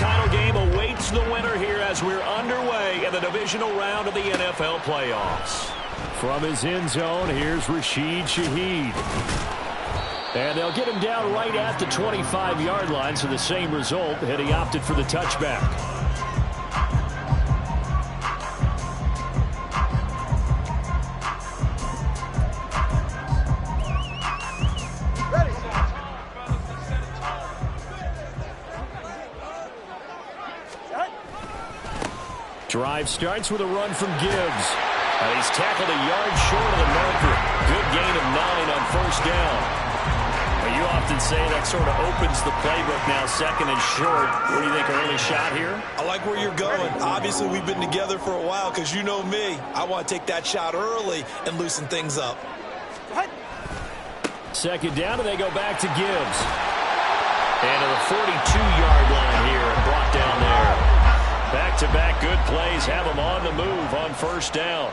title game awaits the winner here as we're underway in the divisional round of the NFL playoffs. From his end zone, here's Rashid Shaheed. And they'll get him down right at the 25-yard line, so the same result, and he opted for the touchback. Drive starts with a run from Gibbs. And he's tackled a yard short of the marker. Good gain of 9 on first down. Well, you often say that sort of opens the playbook now, second and short. What do you think, early shot here? I like where you're going. Obviously, we've been together for a while because you know me. I want to take that shot early and loosen things up. Second down, and they go back to Gibbs. And to the 42-yard line here and brought down there. Back-to-back good plays have him on the move on first down.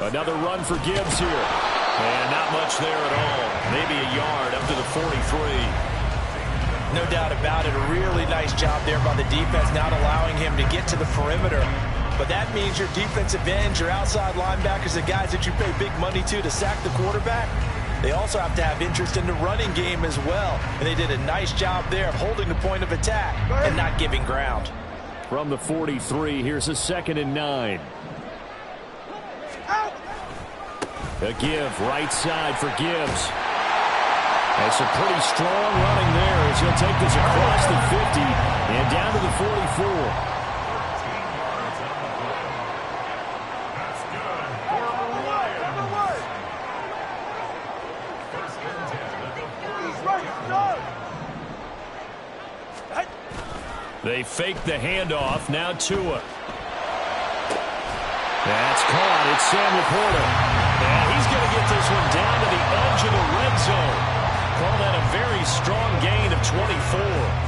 Another run for Gibbs here. And not much there at all. Maybe a yard up to the 43. No doubt about it. A really nice job there by the defense, not allowing him to get to the perimeter. But that means your defensive ends, your outside linebackers, the guys that you pay big money to sack the quarterback, they also have to have interest in the running game as well. And they did a nice job there of holding the point of attack and not giving ground. From the 43, here's a 2nd and 9. A give, right side for Gibbs. And some pretty strong running there as he'll take this across the 50 and down to the 44. They fake the handoff. Now Tua. That's caught. It's Sam Laporta. And he's going to get this one down to the edge of the red zone. Call that a very strong gain of 24.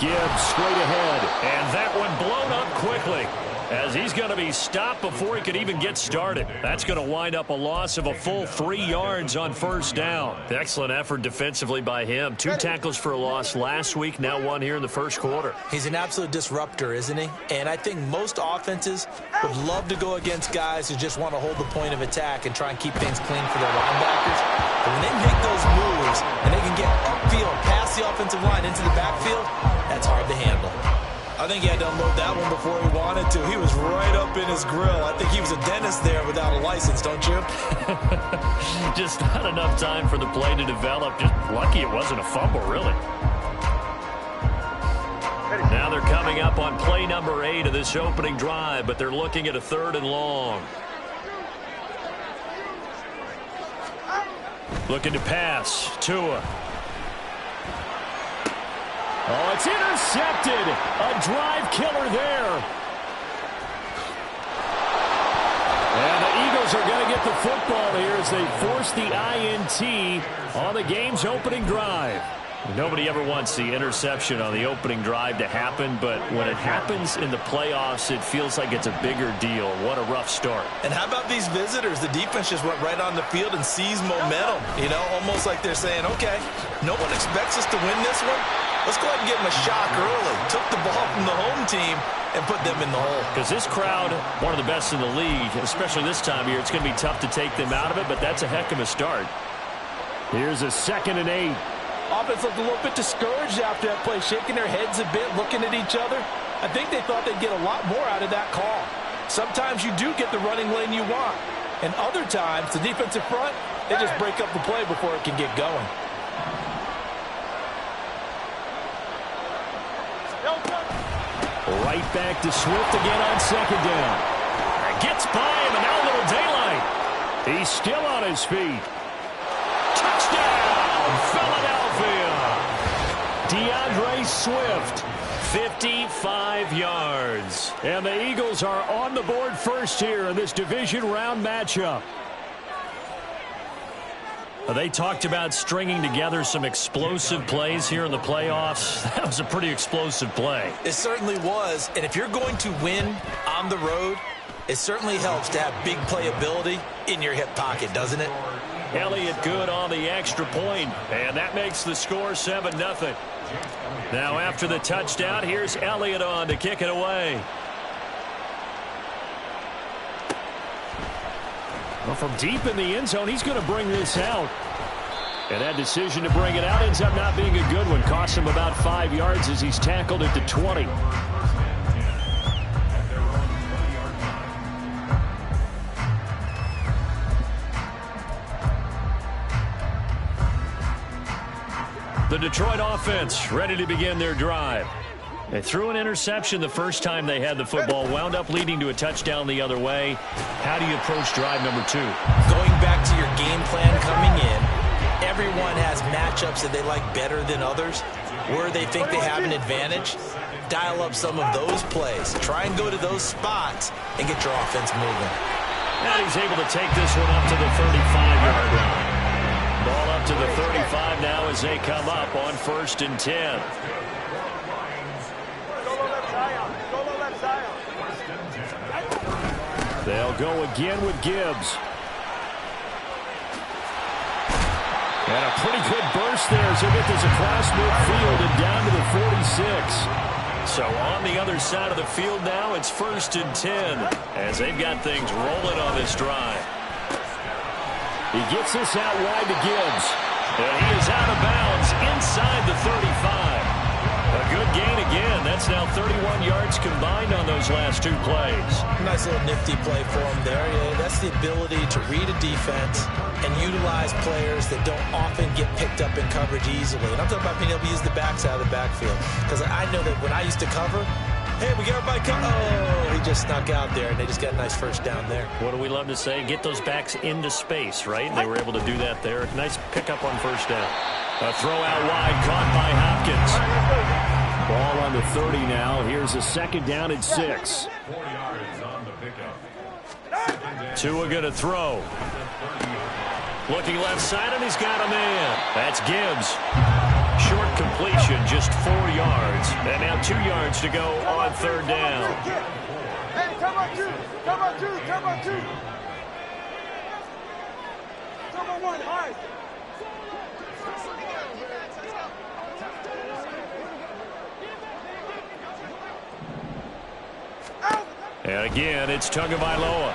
Gibbs straight ahead, and that one blown up quickly as he's going to be stopped before he could even get started. That's going to wind up a loss of a full 3 yards on first down. Excellent effort defensively by him. 2 tackles for a loss last week, now 1 here in the first quarter. He's an absolute disruptor, isn't he? And I think most offenses would love to go against guys who just want to hold the point of attack and try and keep things clean for their linebackers. But when they make those moves and they can get upfield past the offensive line into the backfield, that's hard to handle. I think he had to unload that one before he wanted to. He was right up in his grill. I think he was a dentist there without a license, don't you? Just not enough time for the play to develop. Just lucky it wasn't a fumble, really. Now they're coming up on play number 8 of this opening drive, but they're looking at a 3rd and long. Looking to pass. Tua. Oh, it's intercepted. A drive killer there. And the Eagles are going to get the football here as they force the INT on the game's opening drive. Nobody ever wants the interception on the opening drive to happen, but when it happens in the playoffs, it feels like it's a bigger deal. What a rough start. And how about these visitors? The defense just went right on the field and seized momentum. You know, almost like they're saying, okay, no one expects us to win this one. Let's go ahead and give them a shock early. Took the ball from the home team and put them in the hole. Because this crowd, one of the best in the league, especially this time of year, it's going to be tough to take them out of it, but that's a heck of a start. Here's a 2nd and 8. Offense looked a little bit discouraged after that play, shaking their heads a bit, looking at each other. I think they thought they'd get a lot more out of that call. Sometimes you do get the running lane you want. And other times, the defensive front, they just break up the play before it can get going. Right back to Swift again on 2nd down. Gets by him, and now a little daylight. He's still on his feet. Touchdown, Philadelphia. DeAndre Swift, 55 yards. And the Eagles are on the board first here in this division round matchup. They talked about stringing together some explosive plays here in the playoffs. That was a pretty explosive play. It certainly was. And if you're going to win on the road, it certainly helps to have big playability in your hip pocket, doesn't it? Elliott good on the extra point, and that makes the score 7-0. Now after the touchdown, here's Elliott on to kick it away. Well, from deep in the end zone, he's going to bring this out. And that decision to bring it out ends up not being a good one. Costs him about 5 yards as he's tackled at the 20. The Detroit offense ready to begin their drive. They threw an interception the first time they had the football, wound up leading to a touchdown the other way. How do you approach drive number 2? Going back to your game plan coming in, everyone has matchups that they like better than others. Where they think they have an advantage, dial up some of those plays. Try and go to those spots and get your offense moving. And he's able to take this one up to the 35-yard line. Ball up to the 35 now as they come up on 1st and 10. They'll go again with Gibbs. And a pretty good burst there as they get this across midfield and down to the 46. So on the other side of the field now, it's 1st and 10 as they've got things rolling on this drive. He gets this out wide to Gibbs. And he is out of bounds inside the 35. A good gain again. That's now 31 yards combined on those last 2 plays. Nice little nifty play for him there. Yeah, that's the ability to read a defense and utilize players that don't often get picked up in coverage easily. And I'm talking about being able to use the backside of the backfield. Because I know that when I used to cover, hey, we got everybody come. Oh, he just snuck out there, and they just got a nice first down there. What do we love to say? Get those backs into space, right? And they were able to do that there. Nice pickup on 1st down. A throw out wide, caught by Hopkins. Ball on the 30 now. Here's a 2nd down and 6. Tua going to throw. Looking left side, and he's got a man. That's Gibbs. Short completion, just 4 yards. And now 2 yards to go on 3rd down. Hey, come on, 2. Come on, 2. Come on, 2. Come on, 1. High. And again, it's Tagovailoa.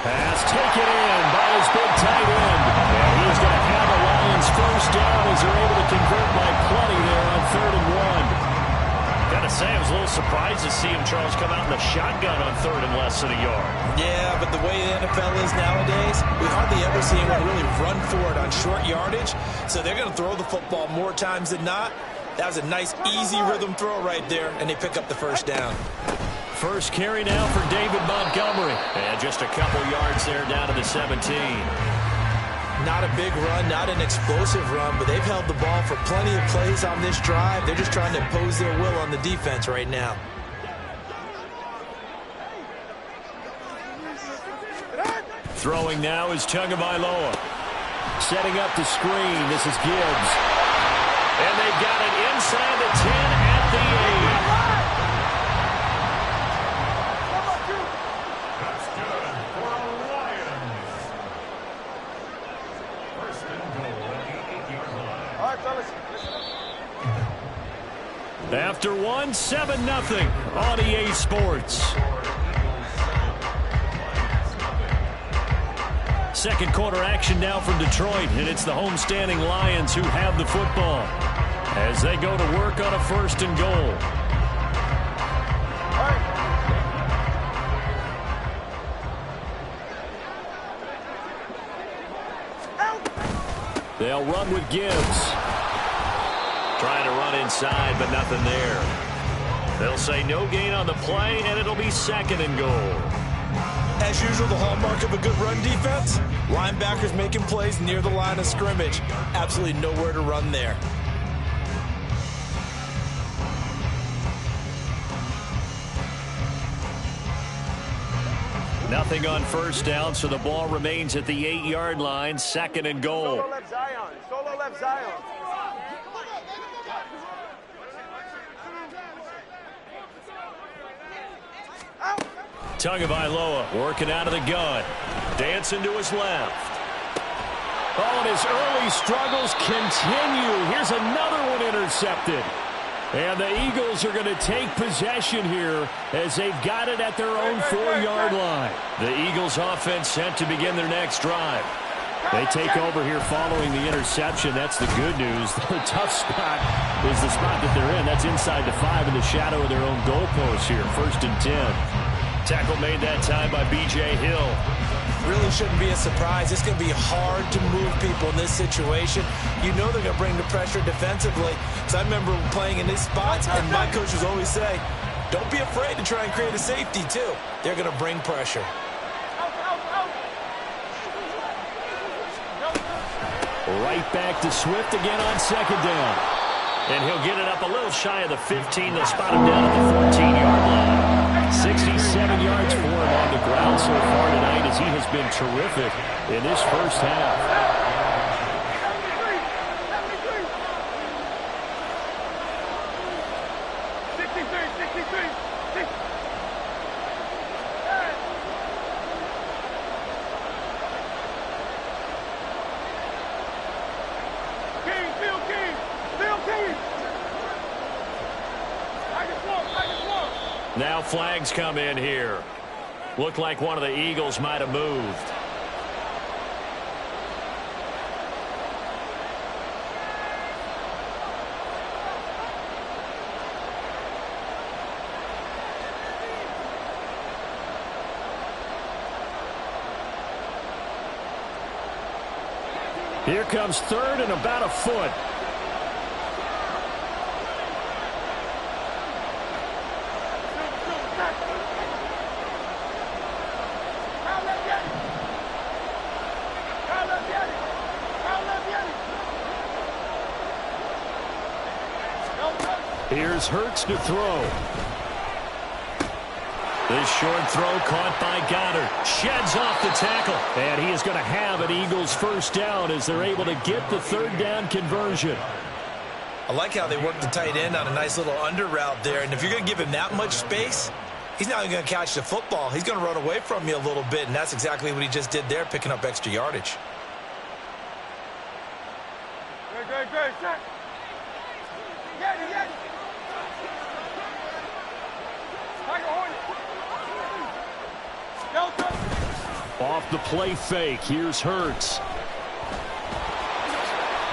Pass taken in by his big tight end. And he's going to have the Lions 1st down as they're able to convert by plenty there on 3rd and 1. Got to say, I was a little surprised to see him, Charles, come out in the shotgun on 3rd and less than a yard. Yeah, but the way the NFL is nowadays, we hardly ever see anyone really run for it on short yardage. So they're going to throw the football more times than not. That was a nice, easy rhythm throw right there, and they pick up the 1st down. First carry now for David Montgomery. And just a couple yards there down to the 17. Not a big run, not an explosive run, but they've held the ball for plenty of plays on this drive. They're just trying to impose their will on the defense right now. Throwing now is Tagovailoa. Setting up the screen. This is Gibbs. And they've got it inside the 10 at the 8. After 1, 7-0 on EA Sports. Second quarter action now from Detroit, and it's the homestanding Lions who have the football as they go to work on a 1st and goal. They'll run with Gibbs. Trying to run inside, but nothing there. They'll say no gain on the play, and it'll be 2nd and goal. As usual, the hallmark of a good run defense, linebackers making plays near the line of scrimmage. Absolutely nowhere to run there. Nothing on first down, so the ball remains at the 8-yard line, 2nd and goal. Solo left Zion. Solo left Zion. Tagovailoa working out of the gun. Dancing to his left. Oh, and his early struggles continue. Here's another one intercepted. And the Eagles are going to take possession here as they've got it at their own 4-yard line. The Eagles offense set to begin their next drive. They take over here following the interception. That's the good news. Their tough spot is the spot that they're in. That's inside the 5 in the shadow of their own goalpost here. 1st and 10. Tackle made that time by B.J. Hill. Really shouldn't be a surprise. It's going to be hard to move people in this situation. You know they're going to bring the pressure defensively. So I remember playing in these spots, and my coaches always say, don't be afraid to try and create a safety, too. They're going to bring pressure. Right back to Swift again on 2nd down. And he'll get it up a little shy of the 15. They'll spot him down at the 14-yard line. 67 yards for him on the ground so far tonight as he has been terrific in this first half. Now flags come in here. Looked like one of the Eagles might have moved. Here comes 3rd and about a foot. Here's Hurts to throw. This short throw caught by Goddard. Sheds off the tackle. And he is going to have an Eagles first down as they're able to get the 3rd down conversion. I like how they work the tight end on a nice little under route there. And if you're going to give him that much space, he's not even going to catch the football. He's going to run away from you a little bit, and that's exactly what he just did there, picking up extra yardage. Great. Get it. Off the play fake, here's Hurts.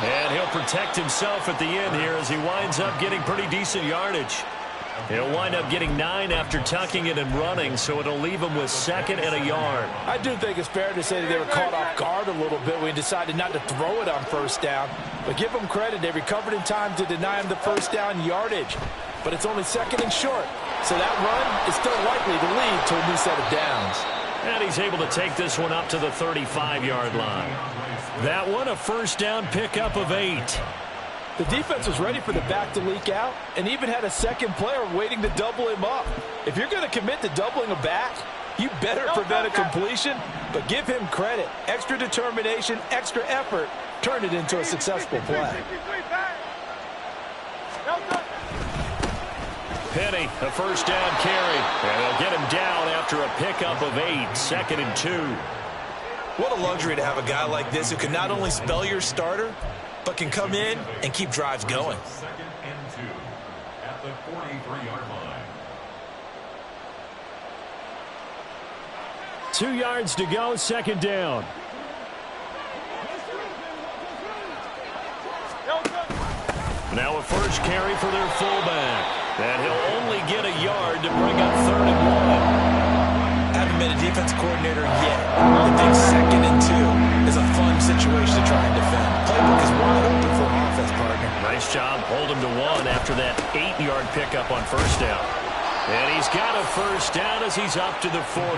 And he'll protect himself at the end here as he winds up getting pretty decent yardage. He'll wind up getting 9 after tucking it and running, so it'll leave him with 2nd and a yard. I do think it's fair to say that they were caught off guard a little bit when he decided not to throw it on 1st down. But give them credit, they recovered in time to deny him the 1st down yardage. But it's only 2nd and short, so that run is still likely to lead to a new set of downs. And he's able to take this one up to the 35-yard line. That one, a first down pickup of 8. The defense was ready for the back to leak out and even had a second player waiting to double him up. If you're going to commit to doubling a back, you better prevent a completion, but give him credit. Extra determination, extra effort, turned it into a successful play. Penny, a first down carry. And they'll get him down after a pickup of 8, 2nd and 2. What a luxury to have a guy like this who can not only spell your starter, but can come in and keep drives going. 2nd and 2 at the 43-yard line. 2 yards to go, 2nd down. Now a first carry for their fullback. And he'll only get a yard to bring up 3rd and 1. Haven't been a defense coordinator yet. I think 2nd and 2 is a fun situation to try and defend. Playbook is wide open for offense, partner. Nice job, hold him to 1 after that 8-yard pickup on first down. And he's got a first down as he's up to the 48.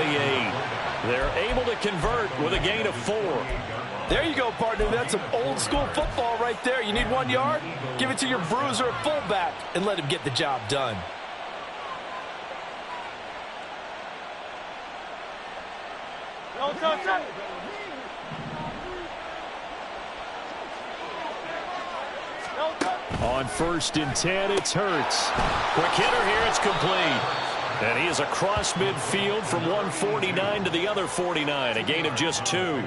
They're able to convert with a gain of 4. There you go, partner. That's some old-school football right there. You need 1 yard? Give it to your bruiser at fullback and let him get the job done. On 1st and 10, it's Hurts. Quick hitter here, it's complete. And he is across midfield from 149 to the other 49, a gain of just 2.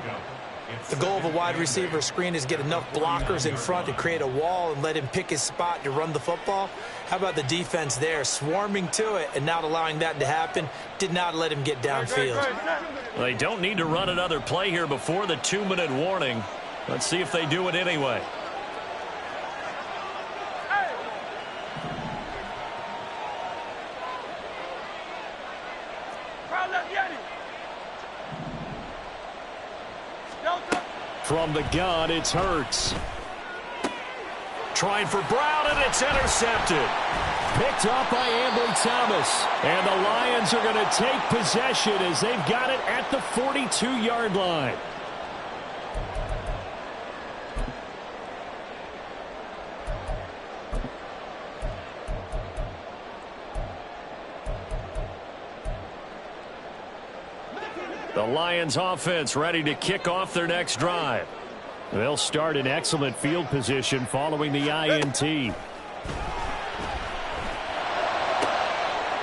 The goal of a wide receiver screen is get enough blockers in front to create a wall and let him pick his spot to run the football. How about the defense there, swarming to it and not allowing that to happen? Did not let him get downfield. They don't need to run another play here before the 2-minute warning. Let's see if they do it anyway. From the gun, it's Hurts. Trying for Brown, and it's intercepted. Picked up by Ambry Thomas. And the Lions are going to take possession as they've got it at the 42-yard line. The Lions offense ready to kick off their next drive. They'll start in excellent field position following the INT.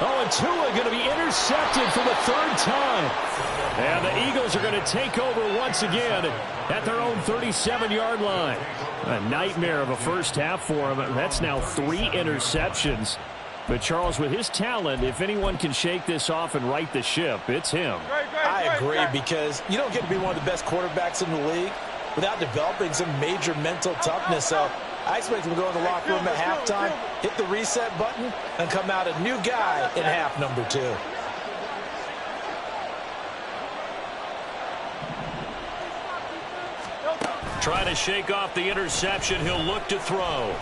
Oh, and Tua going to be intercepted for the 3rd time. And the Eagles are going to take over once again at their own 37-yard line. A nightmare of a first half for him. That's now 3 interceptions. But, Charles, with his talent, if anyone can shake this off and right the ship, it's him. I agree, because you don't get to be one of the best quarterbacks in the league without developing some major mental toughness. So I expect him to go in the locker room at halftime, hit the reset button, and come out a new guy in half number 2. Trying to shake off the interception. He'll look to throw.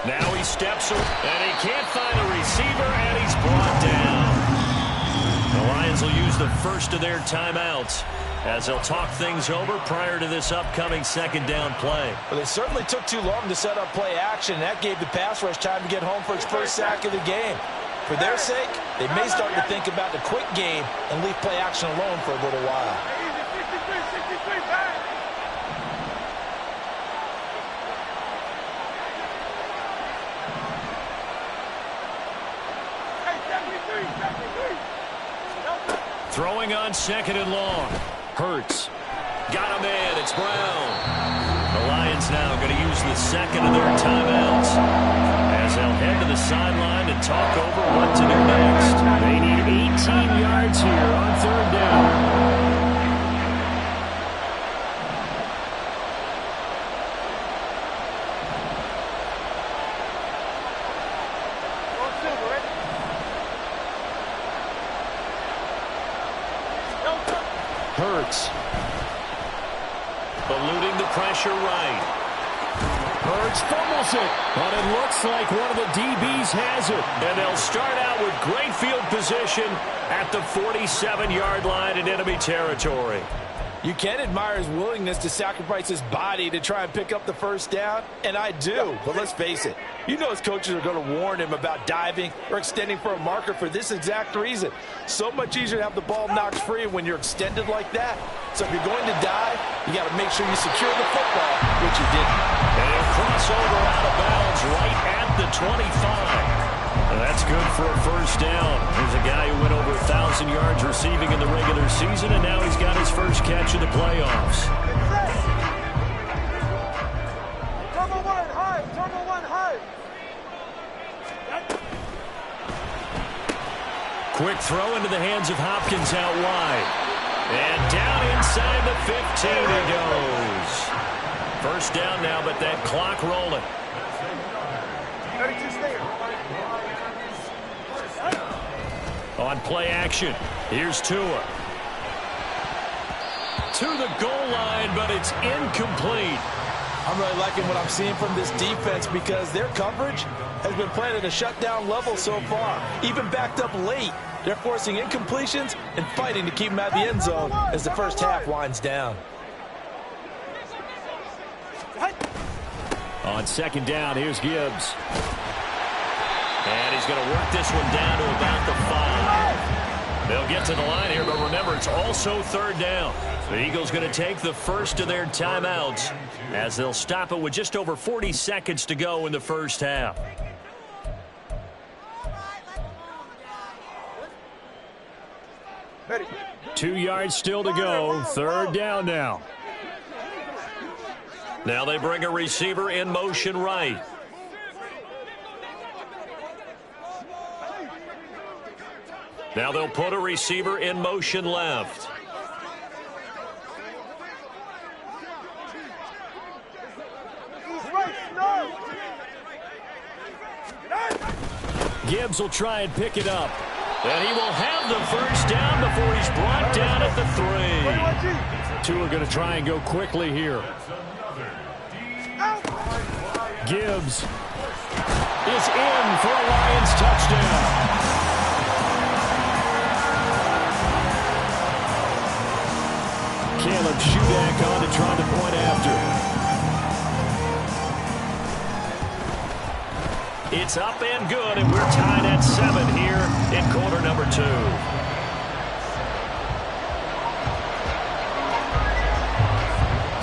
Now he steps and he can't find a receiver, and he's brought down. The Lions will use the first of their timeouts as they'll talk things over prior to this upcoming 2nd down play. Well, they certainly took too long to set up play action. That gave the pass rush time to get home for its first sack of the game. For their sake, they may start to think about the quick game and leave play action alone for a little while. Throwing on 2nd and long. Hurts. Got him in. It's Brown. The Lions now going to use the 2nd of their timeouts as they'll head to the sideline and talk over what to do next. They need 18 yards here on 3rd down. Hurts. Eluding the pressure right. Hurts fumbles it, but it looks like one of the DBs has it. And they'll start out with great field position at the 47-yard line in enemy territory. You can admire his willingness to sacrifice his body to try and pick up the first down, and I do. But let's face it, you know his coaches are going to warn him about diving or extending for a marker for this exact reason. So much easier to have the ball knocked free when you're extended like that. So if you're going to dive, you got to make sure you secure the football, which you didn't. And he'll cross over out of bounds right at the 25. That's good for a first down. Here's a guy who went over 1,000 yards receiving in the regular season, and now he's got his first catch of the playoffs. Turbo one high. Turbo one high. Quick throw into the hands of Hopkins out wide. And down inside the 15 he goes. First down now, but that clock rolling. 32 stay. On play action, here's Tua. To the goal line, but it's incomplete. I'm really liking what I'm seeing from this defense because their coverage has been playing at a shutdown level so far. Even backed up late, they're forcing incompletions and fighting to keep them out of the end zone as the first half winds down. On 2nd down, here's Gibbs. And he's going to work this one down to about the 5. They'll get to the line here, but remember, it's also third down. The Eagles going to take the first of their timeouts as they'll stop it with just over 40 seconds to go in the first half. Ready. 2 yards still to go. Third down now. Now they bring a receiver in motion right. Now they'll put a receiver in motion left. Gibbs will try and pick it up. And he will have the first down before he's brought down at the 3. Two are going to try and go quickly here. Gibbs is in for a Lions touchdown. Caleb Shudak on to try to point after. It's up and good, and we're tied at 7 here in quarter number 2.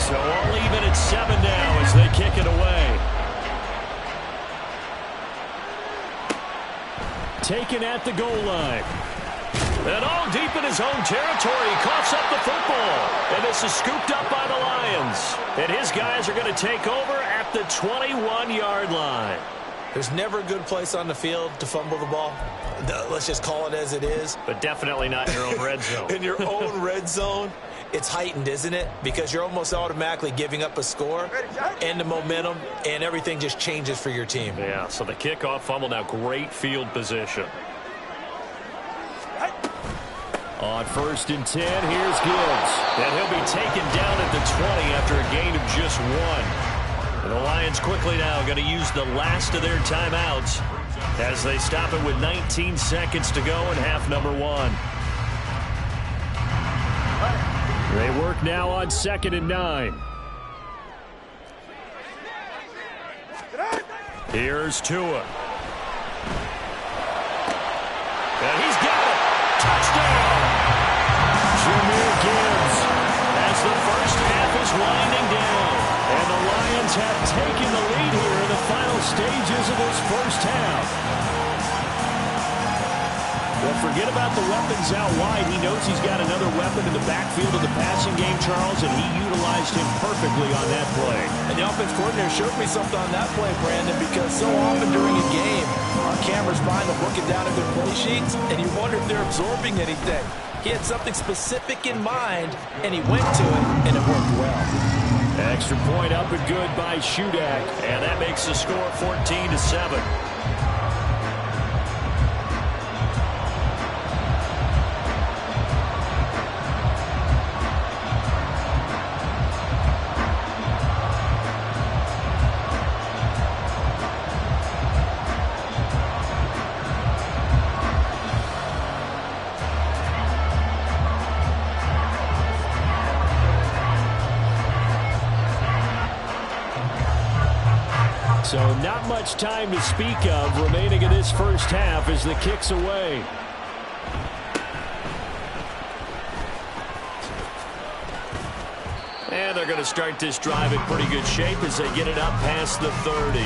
So all even at 7 now as they kick it away. Taken at the goal line. And all deep in his own territory, coughs up the football. And this is scooped up by the Lions. And his guys are going to take over at the 21-yard line. There's never a good place on the field to fumble the ball. Let's just call it as it is. But definitely not in your own red zone. In your own red zone, it's heightened, isn't it? Because you're almost automatically giving up a score and the momentum, and everything just changes for your team. Yeah, so the kickoff fumble now, great field position. On 1st and 10, here's Gibbs. And he'll be taken down at the 20 after a gain of just 1. And the Lions quickly now going to use the last of their timeouts as they stop it with 19 seconds to go in half number 1. They work now on 2nd and 9. Here's Tua. And he's got it. Touchdown! Jahmyr Gibbs as the first half is winding down. And the Lions have taken the lead here in the final stages of this first half. Well, forget about the weapons out wide. He knows he's got another weapon in the backfield of the passing game, Charles, and he utilized him perfectly on that play. And the offense coordinator showed me something on that play, Brandon, because so often during a game, our cameras find them looking down at their play sheets, and you wonder if they're absorbing anything. He had something specific in mind, and he went to it, and it worked well. Extra point up and good by Shudak. And that makes the score 14-7. So not much time to speak of remaining in this first half as the kick's away. And they're going to start this drive in pretty good shape as they get it up past the 30.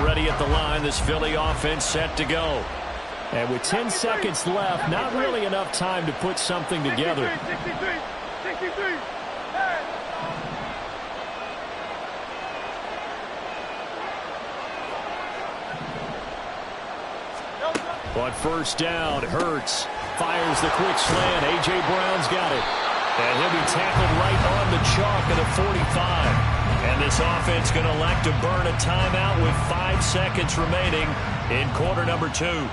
Already at the line, this Philly offense set to go. And with 10 seconds left, not really enough time to put something together. 63. On 1st down, Hurts fires the quick slant. A.J. Brown's got it. And he'll be tackled right on the chalk at the 45. And this offense going to elect to burn a timeout with 5 seconds remaining in quarter number 2.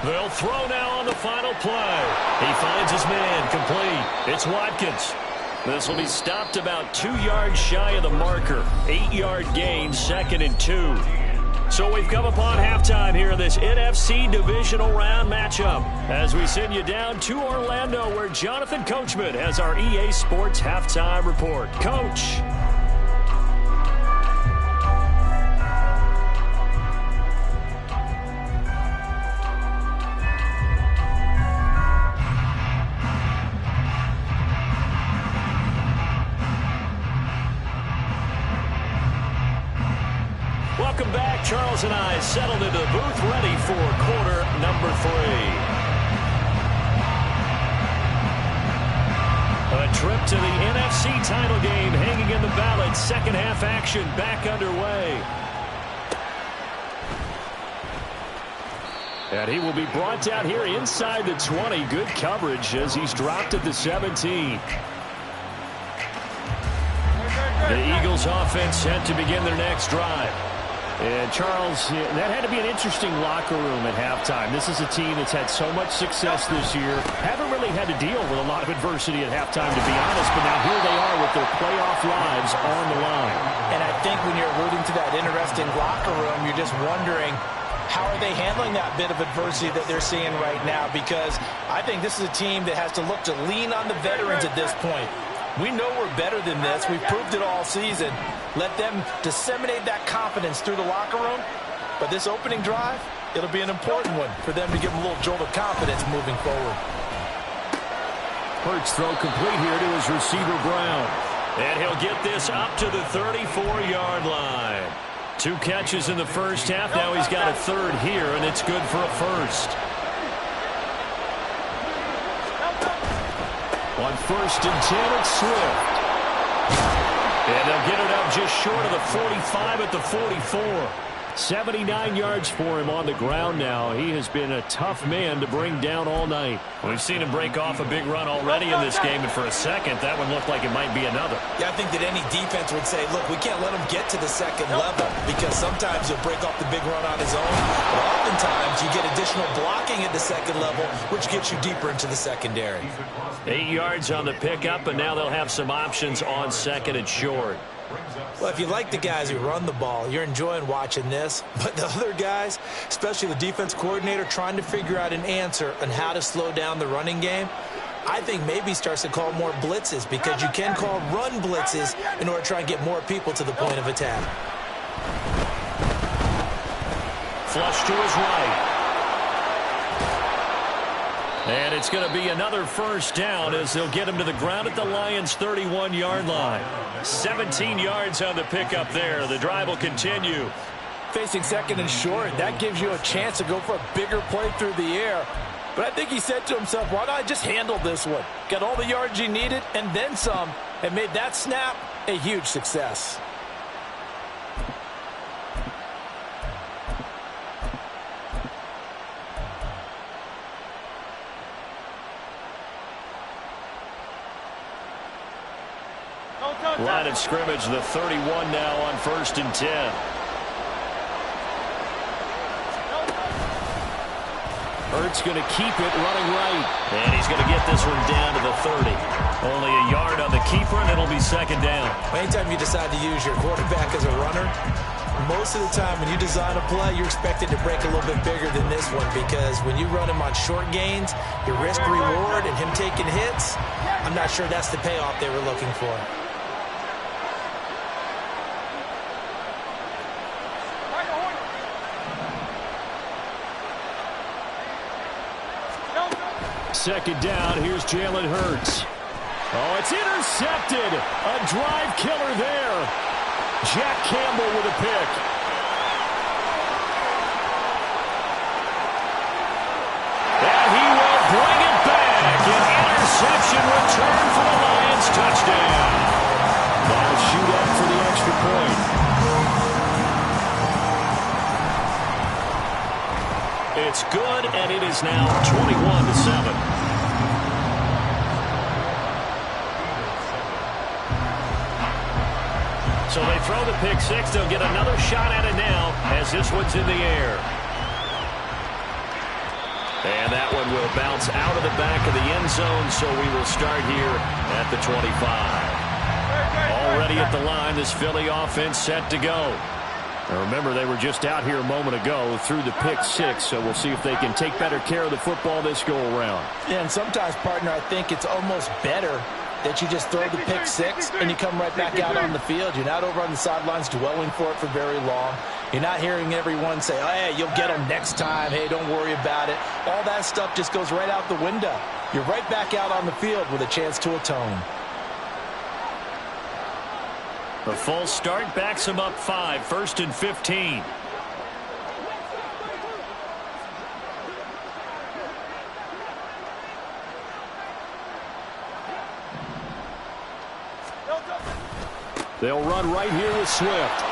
They'll throw now on the final play. He finds his man complete. It's Watkins. This will be stopped about 2 yards shy of the marker. 8-yard gain, 2nd and 2. So we've come upon halftime here in this NFC divisional round matchup as we send you down to Orlando where Jonathan Coachman has our EA Sports halftime report. Coach. Welcome back. Charles and I settled into the booth ready for quarter number 3. A trip to the NFC title game hanging in the balance. Second half action back underway. And he will be brought down here inside the 20. Good coverage as he's dropped at the 17. The Eagles offense set to begin their next drive. And, Charles, that had to be an interesting locker room at halftime. This is a team that's had so much success this year. Haven't really had to deal with a lot of adversity at halftime, to be honest. But now here they are with their playoff lives on the line. And I think when you're alluding to that interesting locker room, you're just wondering, how are they handling that bit of adversity that they're seeing right now? Because I think this is a team that has to look to lean on the veterans at this point. We know we're better than this. We've proved it all season. Let them disseminate that confidence through the locker room. But this opening drive, it'll be an important one for them to give them a little jolt of confidence moving forward. Hurts throw complete here to his receiver, Brown. And he'll get this up to the 34-yard line. 2 catches in the first half. Now he's got a third here, and it's good for a first. On 1st and 10, it's Swift. And they'll get it up just short of the 45 at the 44. 79 yards for him on the ground now. He has been a tough man to bring down all night. We've seen him break off a big run already in this game, and for a second, that one looked like it might be another. Yeah, I think that any defense would say, look, we can't let him get to the second level because sometimes he'll break off the big run on his own, but oftentimes you get additional blocking at the second level, which gets you deeper into the secondary. 8 yards on the pickup, and now they'll have some options on second and short. Well, if you like the guys who run the ball, you're enjoying watching this. But the other guys, especially the defense coordinator, trying to figure out an answer on how to slow down the running game, I think maybe starts to call more blitzes because you can call run blitzes in order to try and get more people to the point of attack. Flush to his right. And it's going to be another first down as they'll get him to the ground at the Lions' 31-yard line. 17 yards on the pickup there. The drive will continue. Facing second and short, that gives you a chance to go for a bigger play through the air. But I think he said to himself, why not just handle this one? Got all the yards he needed and then some, and made that snap a huge success. Line of scrimmage, the 31 now on 1st and 10. Hurts going to keep it running right. And he's going to get this one down to the 30. Only a yard on the keeper, and it'll be second down. Anytime you decide to use your quarterback as a runner, most of the time when you design a play, you're expected to break a little bit bigger than this one because when you run him on short gains, your risk-reward and him taking hits, I'm not sure that's the payoff they were looking for. Second down, here's Jalen Hurts. Oh, it's intercepted. A drive killer there. Jack Campbell with a pick. And he will bring it back. An interception return for the Lions. Touchdown. Now shoot up for the extra point. It's good, and it is now 21-7. So they throw the pick six. They'll get another shot at it now as this one's in the air. And that one will bounce out of the back of the end zone, so we will start here at the 25. Already at the line, this Philly offense set to go. Now remember, they were just out here a moment ago through the pick six, so we'll see if they can take better care of the football this go-around. Yeah, and sometimes, partner, I think it's almost better that you just throw the pick six and you come right back out on the field. You're not over on the sidelines dwelling for it for very long. You're not hearing everyone say, oh, hey, you'll get them next time. Hey, don't worry about it. All that stuff just goes right out the window. You're right back out on the field with a chance to atone. The full start backs him up 5, 1st and 15. They'll run right here with Swift.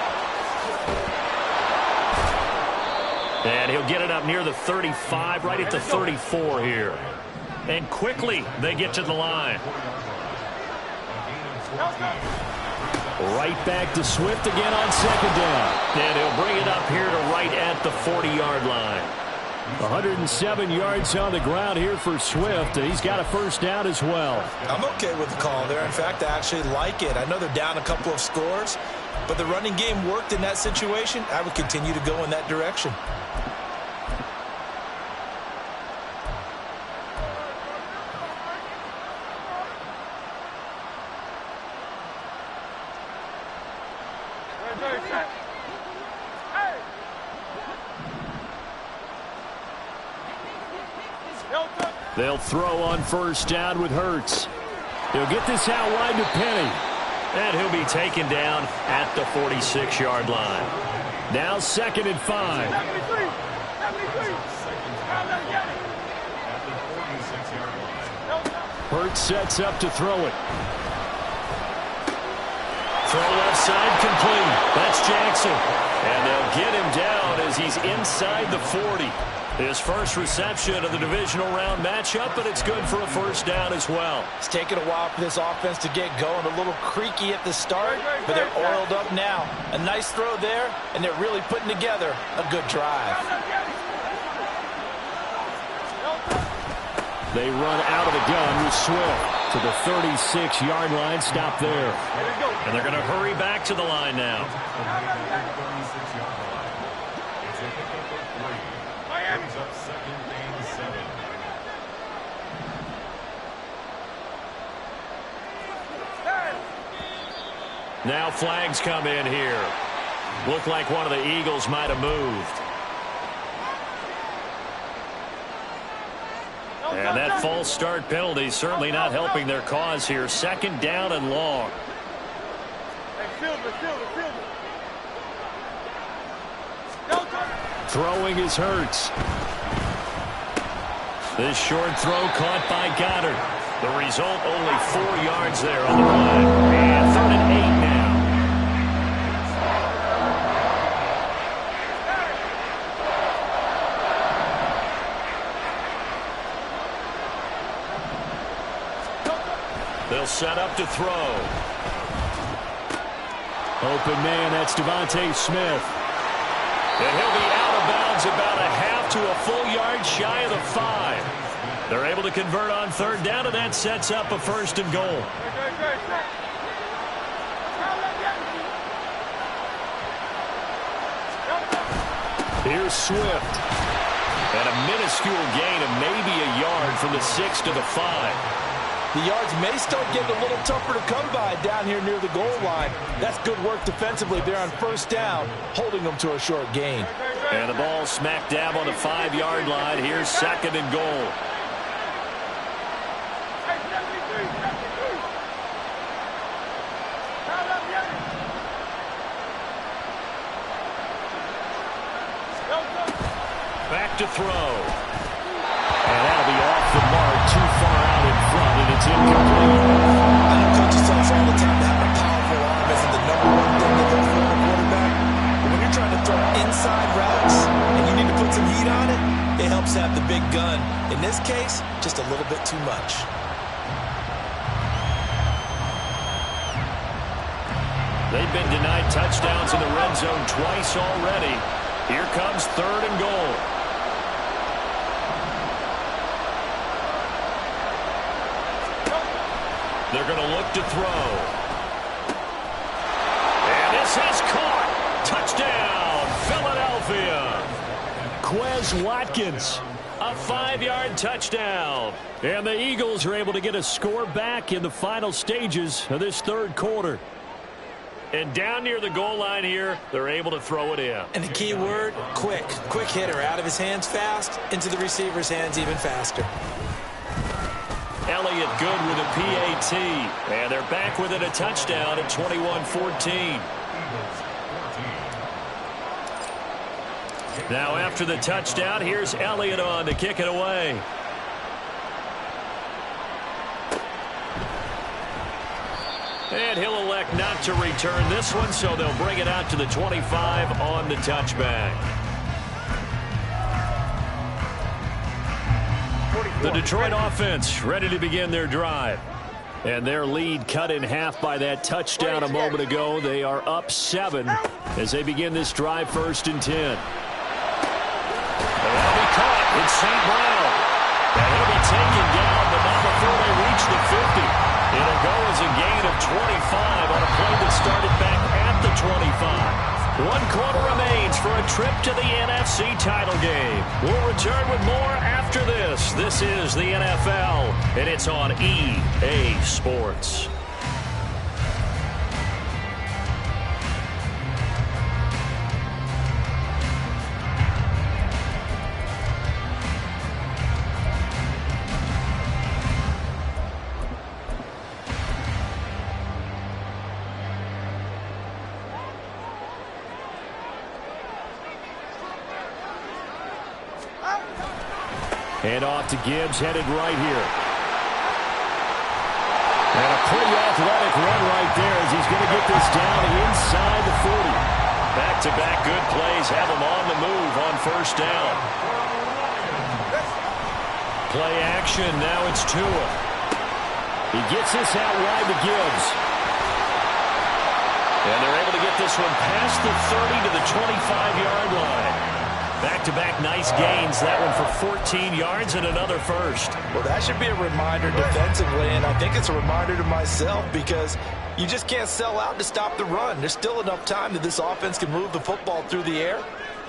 And he'll get it up near the 35, right at the 34 here. And quickly they get to the line. Right back to Swift again on 2nd down. And he'll bring it up here to right at the 40-yard line. 107 yards on the ground here for Swift, and he's got a 1st down as well. I'm okay with the call there. In fact, I actually like it. I know they're down a couple of scores, but the running game worked in that situation. I would continue to go in that direction. They'll throw on 1st down with Hurts. He'll get this out wide to Penny. And he'll be taken down at the 46-yard line. Now 2nd and 5. Hurts sets up to throw it. Throw left side complete. That's Jackson. And they'll get him down as he's inside the 40. His first reception of the divisional round matchup, but it's good for a 1st down as well. It's taken a while for this offense to get going. A little creaky at the start, but they're oiled up now. A nice throw there, and they're really putting together a good drive. They run out of the gun with Swift to the 36-yard line. Stop there. And they're going to hurry back to the line now. Now flags come in here. Looked like one of the Eagles might have moved. And that false start penalty certainly not helping their cause here. 2nd down and long. Throwing is Hurts. This short throw caught by Goddard. The result, only 4 yards there on the play. And 3rd and 8 now. They'll set up to throw. Open man, that's Devontae Smith. And he'll be out of bounds about a half to a full yard shy of the 5. They're able to convert on 3rd down, and that sets up a 1st and goal. Here's Swift. And a minuscule gain of maybe a yard from the 6 to the 5. The yards may start getting a little tougher to come by down here near the goal line. That's good work defensively there on 1st down, holding them to a short gain. And the ball smack dab on the 5-yard line. Here's 2nd and goal. Back to throw. And that'll be off the mark, too far out in front, and it's incomplete. I know coaches tell us all the time that having a powerful arm isn't the #1 thing to look for in a quarterback. But when you're trying to throw inside routes and you need to put some heat on it, it helps to have the big gun. In this case, just a little bit too much. They've been denied touchdowns in the red zone twice already. Here comes 3rd and goal. They're going to look to throw. And this is caught. Touchdown. Watkins. A 5-yard touchdown. And the Eagles are able to get a score back in the final stages of this third quarter. And down near the goal line here, they're able to throw it in. And the key word, quick. Quick hitter. Out of his hands fast, into the receiver's hands even faster. Elliott good with a PAT. And they're back within a touchdown at 21-14. Now after the touchdown, here's Elliott on to kick it away. And he'll elect not to return this one, so they'll bring it out to the 25 on the touchback. The Detroit offense ready to begin their drive. And their lead cut in half by that touchdown a moment ago. They are up 7 as they begin this drive, 1st and 10. They'll be caught. It's St. Brown. And he'll be taken down, but not before they reach the 50. It'll go as a gain of 25 on a play that started back at the 25. 1 quarter remains for a trip to the NFC title game. We'll return with more after this. This is the NFL, and it's on EA Sports. And off to Gibbs, headed right here. And a pretty athletic run right there as he's going to get this down inside the 40. Back-to-back good plays have him on the move on 1st down. Play action, now it's Tua. He gets this out wide to Gibbs. And they're able to get this one past the 30 to the 25-yard line. Back-to-back nice gains. That one for 14 yards and another first. Well, that should be a reminder defensively, and I think it's a reminder to myself because you just can't sell out to stop the run. There's still enough time that this offense can move the football through the air,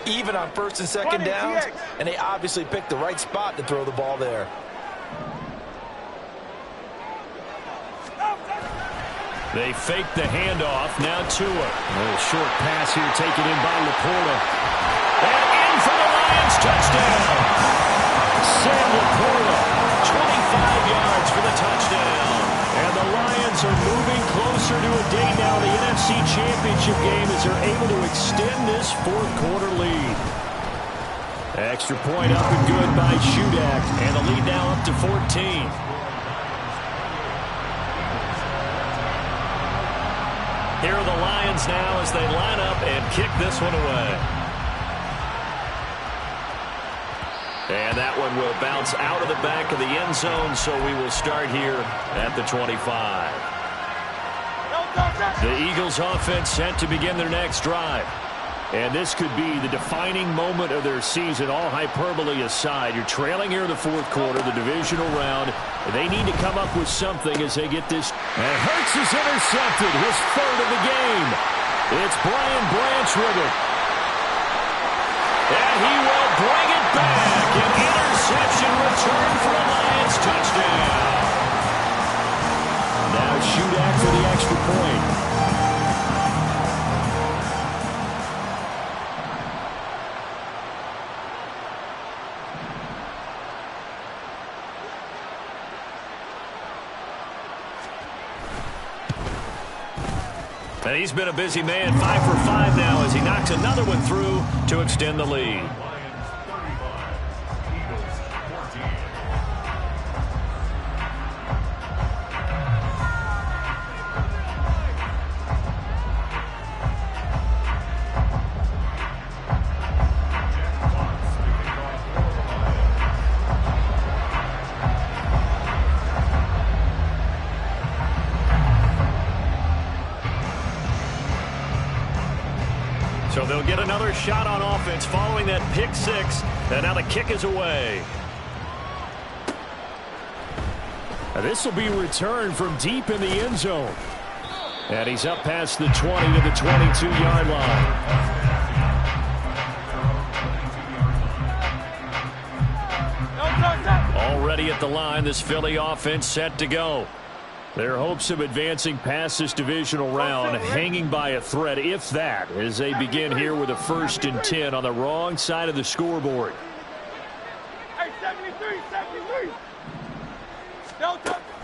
even on 1st and 2nd downs, and they obviously picked the right spot to throw the ball there. They fake the handoff. Now Tua. A little short pass here taken in by Laporta. And in for the Lions, touchdown. Sam Laporta, 25 yards for the touchdown. And the Lions are moving closer to a day now, the NFC Championship game, as they're able to extend this 4th quarter lead. Extra point up and good by Shudak, and the lead now up to 14. Here are the Lions now as they line up and kick this one away. And that one will bounce out of the back of the end zone, so we will start here at the 25. The Eagles offense set to begin their next drive. And this could be the defining moment of their season, all hyperbole aside. You're trailing here in the 4th quarter, the divisional round. They need to come up with something as they get this. And Hurts is intercepted, his 3rd of the game. It's Brian Branch with it. And he will bring it back. An interception return for a Lions touchdown. Now Shudak for the extra point. And he's been a busy man, 5 for 5 now as he knocks another one through to extend the lead. So they'll get another shot on offense following that pick 6. And now the kick is away. This will be returned from deep in the end zone. And he's up past the 20 to the 22-yard line. ready at the line. This Philly offense set to go. Their hopes of advancing past this divisional round hanging by a thread, if that, as they begin here with a 1st and 10 on the wrong side of the scoreboard. Hey, 73, 73.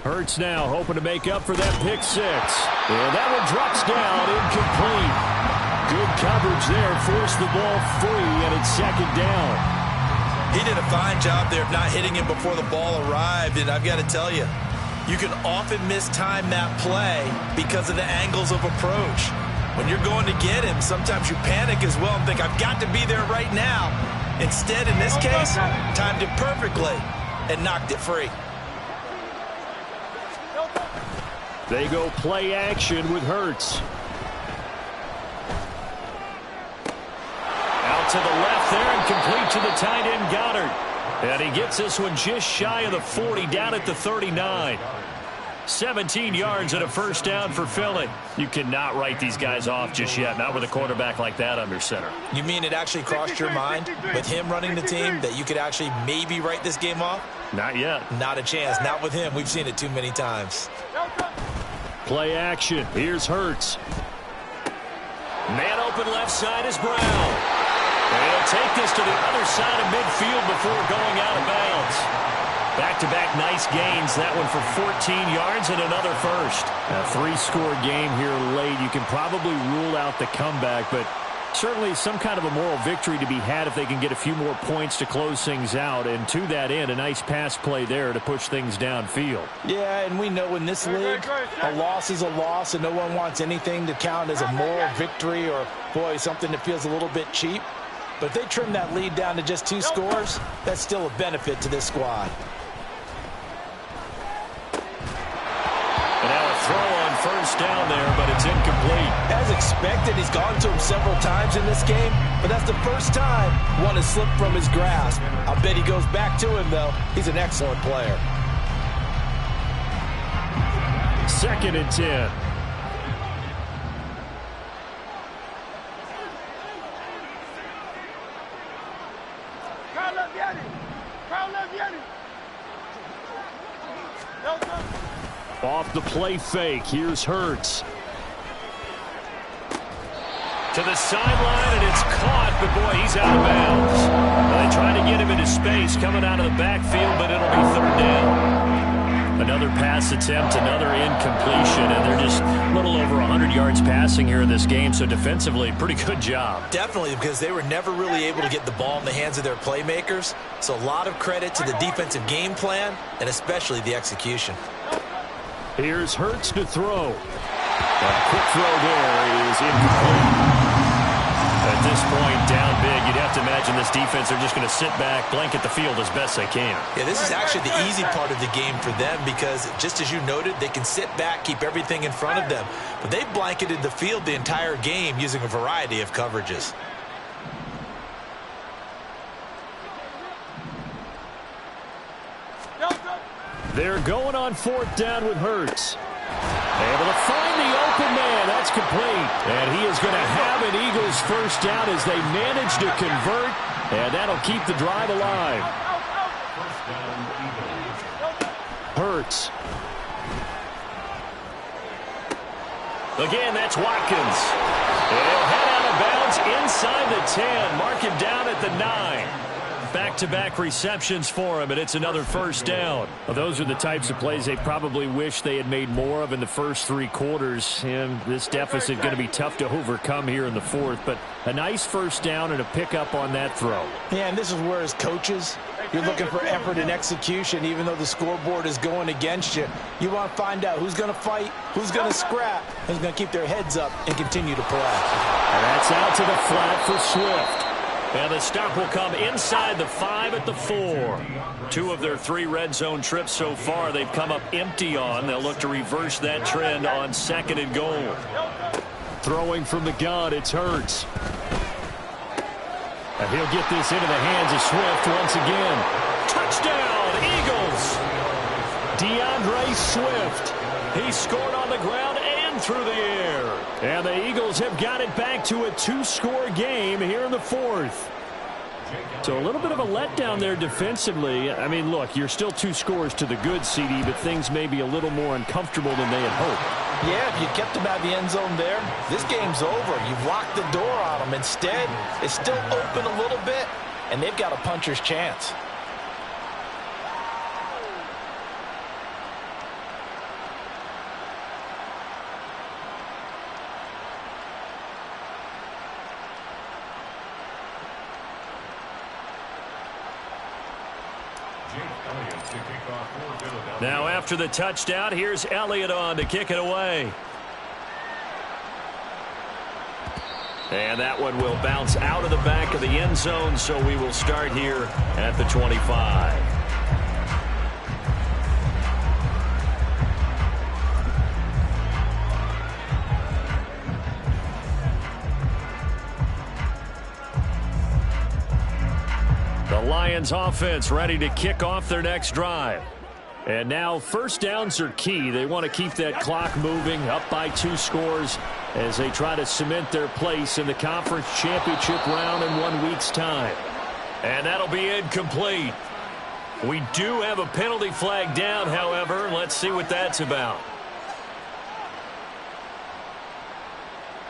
Hurts now hoping to make up for that pick 6. And that one drops down, incomplete. Good coverage there, forced the ball free, and it's 2nd down. He did a fine job there of not hitting him before the ball arrived, and I've got to tell you, you can often mistime that play because of the angles of approach. When you're going to get him, sometimes you panic as well and think, I've got to be there right now. Instead, in this case, timed it perfectly and knocked it free. They go play action with Hurts. Out to the left there and complete to the tight end Goddard. And he gets this one just shy of the 40, down at the 39. 17 yards and a 1st down for Philly. You cannot write these guys off just yet, not with a quarterback like that under center. You mean it actually crossed your mind with him running the team that you could actually maybe write this game off? Not yet. Not a chance. Not with him. We've seen it too many times. Play action. Here's Hurts. Man open left side is Brown. And he'll take this to the other side of midfield before going out of bounds. Back-to-back nice gains. That one for 14 yards and another 1st. A 3-score game here late. You can probably rule out the comeback, but certainly some kind of a moral victory to be had if they can get a few more points to close things out. And to that end, a nice pass play there to push things downfield. Yeah, and we know in this league, a loss is a loss, and no one wants anything to count as a moral victory or, boy, something that feels a little bit cheap. But if they trim that lead down to just 2 scores, that's still a benefit to this squad. And now a throw on 1st down there, but it's incomplete. As expected, he's gone to him several times in this game, but that's the first time one has slipped from his grasp. I'll bet he goes back to him, though. He's an excellent player. 2nd and 10. Off the play fake. Here's Hurts. To the sideline, and it's caught, but boy, he's out of bounds. Well, they try to get him into space coming out of the backfield, but it'll be 3rd down. Another pass attempt, another incompletion, and they're just a little over 100 yards passing here in this game, so defensively, pretty good job. Definitely, because they were never really able to get the ball in the hands of their playmakers, so a lot of credit to the defensive game plan, and especially the execution. Here's Hurts to throw. A quick throw there is incomplete. At this point, down big, you'd have to imagine this defense are just going to sit back, blanket the field as best they can. Yeah, this is actually the easy part of the game for them because, just as you noted, they can sit back, keep everything in front of them. But they blanketed the field the entire game using a variety of coverages. They're going on 4th down with Hurts. Able to find the open man. That's complete. And he is going to have an Eagles 1st down as they manage to convert. And that'll keep the drive alive. Hurts. Again, that's Watkins. And he'll head out of bounds inside the 10. Mark him down at the 9. Back-to-back receptions for him, and it's another 1st down. Well, those are the types of plays they probably wish they had made more of in the first 3 quarters. And this deficit going to be tough to overcome here in the 4th. But a nice 1st down and a pickup on that throw. Yeah, and this is where, as coaches, you're looking for effort and execution, even though the scoreboard is going against you. You want to find out who's going to fight, who's going to scrap, who's going to keep their heads up and continue to play. And that's out to the flat for Swift. And the stop will come inside the 5 at the 4. 2 of their 3 red zone trips so far they've come up empty on. They'll look to reverse that trend on 2nd and goal. Throwing from the gun, it's Hurts. And he'll get this into the hands of Swift once again. Touchdown, Eagles! DeAndre Swift. He scored on the ground and through the air. And the Eagles have got it back to a 2-score game here in the 4th. So a little bit of a letdown there defensively. I mean, look, you're still 2 scores to the good, CD, but things may be a little more uncomfortable than they had hoped. Yeah, if you kept them out of the end zone there, this game's over. You've locked the door on them. Instead, it's still open a little bit, and they've got a puncher's chance. Now after the touchdown, here's Elliott on to kick it away. And that one will bounce out of the back of the end zone, so we will start here at the 25. The Lions offense ready to kick off their next drive. And now first downs are key. They want to keep that clock moving, up by 2 scores as they try to cement their place in the conference championship round in 1 week's time. And that'll be incomplete. We do have a penalty flag down, however. Let's see what that's about.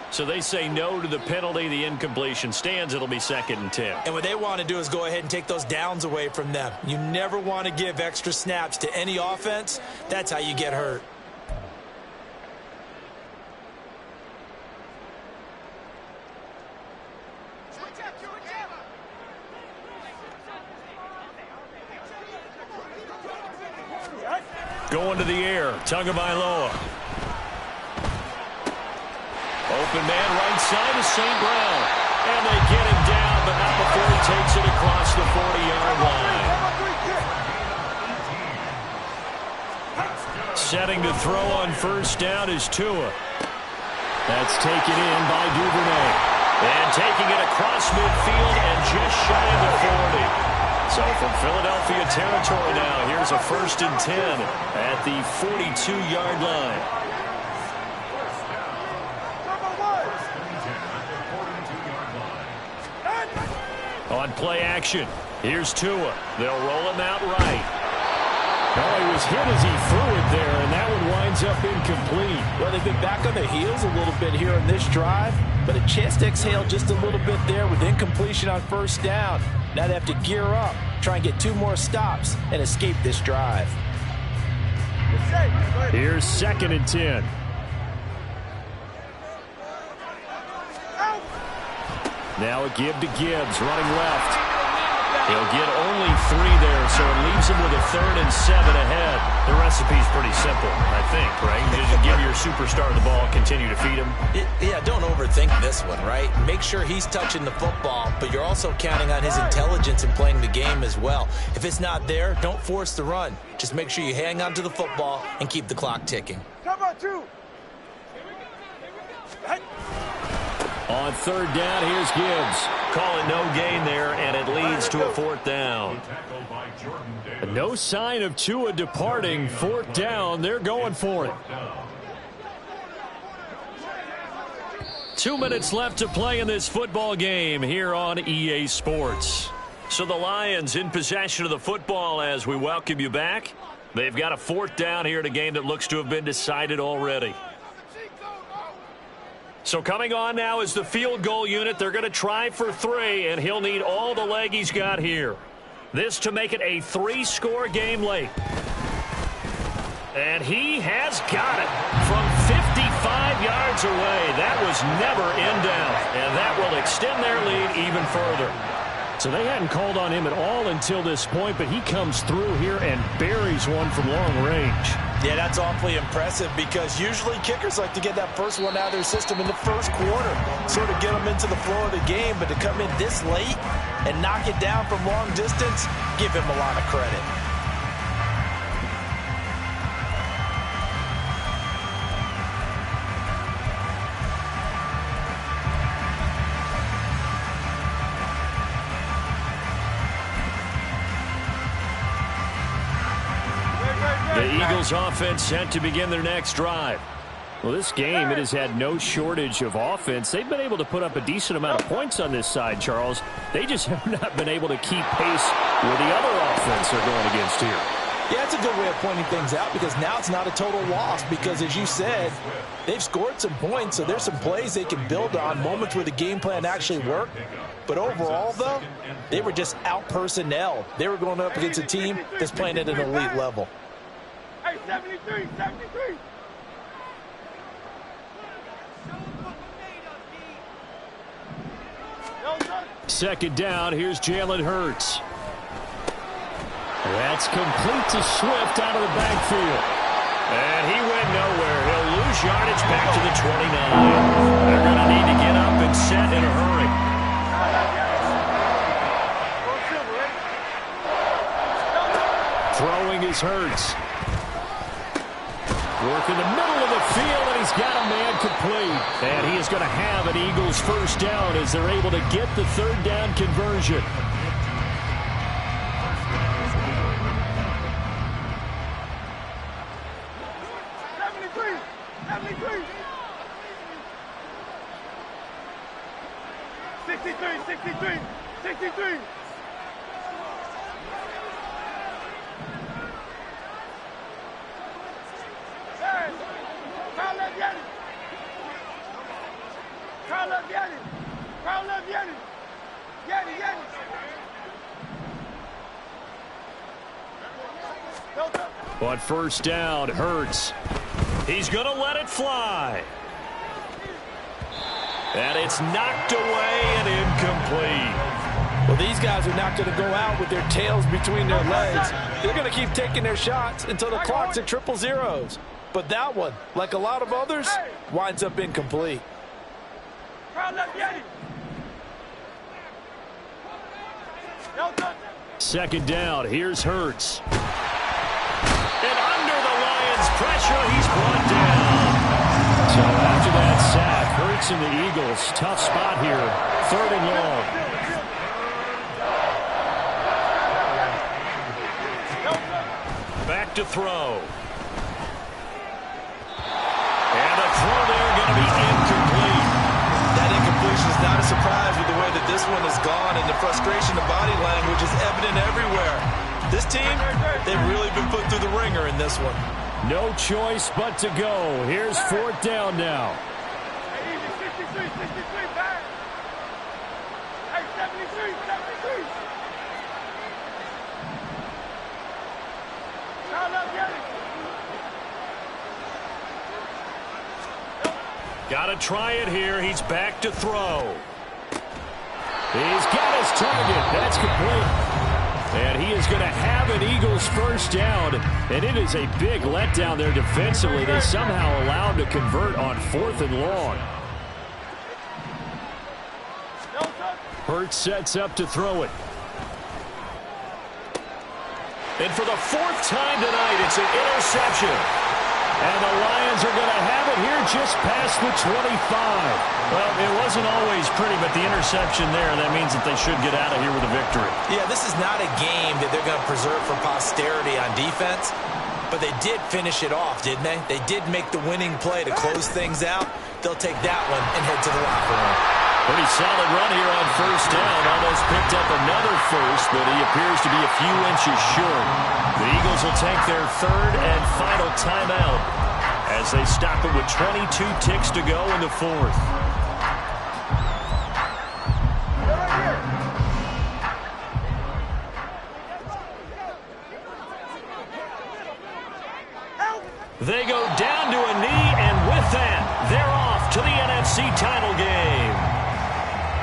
So they say no to the penalty. The incompletion stands. It'll be 2nd and 10. And what they want to do is go ahead and take those downs away from them. You never want to give extra snaps to any offense. That's how you get hurt. Going to the air. Tagovailoa. Open man right side of St. Brown. And they get him down, but not before he takes it across the 40-yard line. Setting to throw on first down is Tua. That's taken in by Duvernay. And taking it across midfield and just shy of the 40. So from Philadelphia territory now, here's a 1st and 10 at the 42-yard line. On play action, here's Tua. They'll roll him out right. Well, he was hit as he threw it there, and that one winds up incomplete. Well, they've been back on their heels a little bit here in this drive, but a chance to exhale just a little bit there with incompletion on first down. Now they have to gear up, try and get 2 more stops, and escape this drive. Here's 2nd and 10. Now a give to Gibbs, running left. He'll get only 3 there, so it leaves him with a 3rd and 7 ahead. The recipe's pretty simple, I think, right? You just give your superstar the ball, continue to feed him. Yeah, don't overthink this one, right? Make sure he's touching the football, but you're also counting on his intelligence in playing the game as well. If it's not there, don't force the run. Just make sure you hang on to the football and keep the clock ticking. Come on, 2. On 3rd down, here's Gibbs. Calling no gain there, and it leads to a 4th down. No sign of Tua departing. 4th down, they're going for it. 2 minutes left to play in this football game here on EA Sports. So the Lions in possession of the football as we welcome you back. They've got a 4th down here in a game that looks to have been decided already. So coming on now is the field goal unit. They're going to try for 3, and he'll need all the leg he's got here. This to make it a 3-score game late. And he has got it from 55 yards away. That was never in doubt, and that will extend their lead even further. So they hadn't called on him at all until this point, but he comes through here and buries one from long range. Yeah, that's awfully impressive because usually kickers like to get that first one out of their system in the first quarter, sort of get them into the flow of the game, but to come in this late and knock it down from long distance, give him a lot of credit. The Eagles offense set to begin their next drive. Well, this game, it has had no shortage of offense. They've been able to put up a decent amount of points on this side, Charles. They just have not been able to keep pace with the other offense they're going against here. Yeah, it's a good way of pointing things out because now it's not a total loss because, as you said, they've scored some points, so there's some plays they can build on, moments where the game plan actually worked. But overall, though, they were just out-personnel. They were going up against a team that's playing at an elite level. Hey, 73, 73. Second down, here's Jalen Hurts. That's complete to Swift out of the backfield. And he went nowhere. He'll lose yardage back to the 29. They're going to need to get up and set in a hurry. Throwing is Hurts. Work in the middle of the field, and he's got a man complete. And he is going to have an Eagles first down as they're able to get the third down conversion. On first down, Hurts. He's going to let it fly. And it's knocked away and incomplete. Well, these guys are not going to go out with their tails between their legs. They're going to keep taking their shots until the clock's at triple zeros. But that one, like a lot of others, winds up incomplete. Second down, here's Hurts. And under the Lions' pressure, he's brought down. So after that sack, Hurts and the Eagles, tough spot here, third and long. Back to throw. And a throw there going to be incomplete. That incompletion is not a surprise with the way that this one has gone, and the frustration of body language is evident everywhere. This team, they've really been put through the ringer in this one. No choice but to go. Here's fourth down now. Hey, 63, 63, back. Hey, 73, 73. Got to try it here. He's back to throw. He's got his target. That's complete. And he is going to have an Eagles first down. And it is a big letdown there defensively. They somehow allowed him to convert on fourth and long. Hurts sets up to throw it. And for the fourth time tonight, it's an interception. And the Lions are going to have it here just past the 25. Well, it wasn't always pretty, but the interception there, that means that they should get out of here with a victory. Yeah, this is not a game that they're going to preserve for posterity on defense, but they did finish it off, didn't they? They did make the winning play to close things out. They'll take that one and head to the locker room. Pretty solid run here on first down. Almost picked up another first, but he appears to be a few inches short. The Eagles will take their third and final timeout as they stop it with 22 ticks to go in the fourth. They go down to a knee, and with that, they're off to the NFC title game.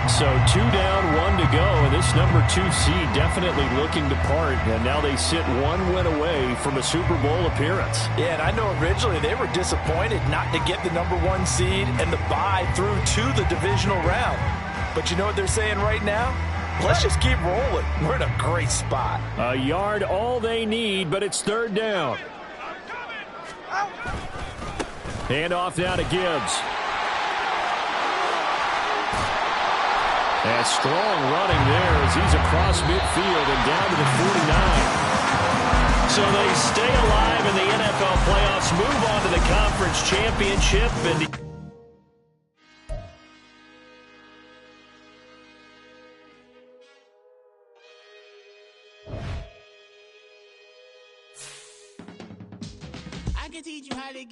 So 2 down, 1 to go, and this number 2 seed definitely looking to part, and now they sit 1 win away from a Super Bowl appearance. Yeah, and I know originally they were disappointed not to get the number 1 seed and the bye through to the divisional round. But you know what they're saying right now? Let's just keep rolling. We're in a great spot. A yard all they need, but it's third down. Hand off now to Gibbs. And strong running there as he's across midfield and down to the 49. So they stay alive in the NFL playoffs, move on to the conference championship, and I can teach you how to